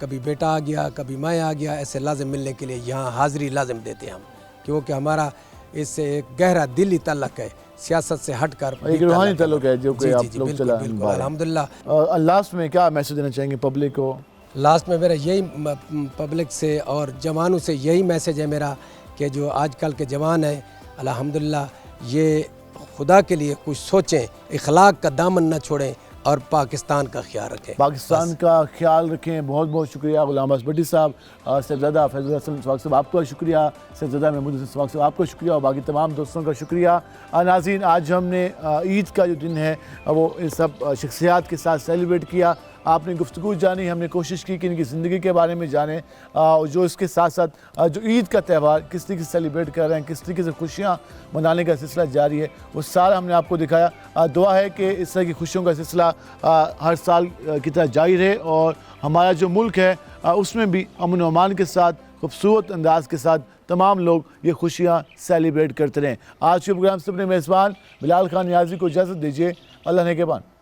कभी बेटा आ गया, कभी मैं आ गया, ऐसे लाजिम मिलने के लिए यहाँ हाज़िरी लाजिम देते हैं हम, क्योंकि हमारा इससे एक गहरा दिली ताल्लुक़ है, सियासत से हटकर एक रूहानी ताल्लुक़ है जो कि आप लोग चला। अल्हम्दुलिल्लाह। लास्ट में क्या मैसेज देना चाहेंगे पब्लिक को? लास्ट में मेरा यही पब्लिक से और जवानों से यही मैसेज है मेरा कि जो आजकल के जवान हैं, अल्हम्दुलिल्लाह, ये खुदा के लिए कुछ सोचें, इखलाक का दामन न छोड़ें और पाकिस्तान का ख्याल रखें। पाकिस्तान का ख्याल रखें। बहुत बहुत शुक्रिया गुलाम अब्बास भट्टी साहब, साहबजादा फैज़ल हसन सवाग साहब आपका शुक्रिया, साहबजादा महमूद हसन सवाग साहब आपका शुक्रिया और बाकी तमाम दोस्तों का शुक्रिया। नाज़रीन, आज हमने ईद का जो दिन है वो इन सब शख्सियात के साथ सेलिब्रेट किया। आपने गुफ्तगू जानी, हमने कोशिश की कि इनकी ज़िंदगी के बारे में जानें और जो इसके साथ साथ जो ईद का त्यौहार किस तरीके से सेलिब्रेट कर रहे हैं, किस तरीके से खुशियाँ मनाने का सिलसिला जारी है, वो सारा हमने आपको दिखाया। दुआ है कि इस तरह की खुशियों का सिलसिला हर साल की तरह जारी रहे और हमारा जो मुल्क है उसमें भी अमन व अमान के साथ, खूबसूरत अंदाज के साथ तमाम लोग ये खुशियाँ सेलिब्रेट करते रहें। आज के प्रोग्राम से अपने मेज़बान बिलाल खान नियाज़ी को इजाज़त दीजिए। अल्लाह ने के बान।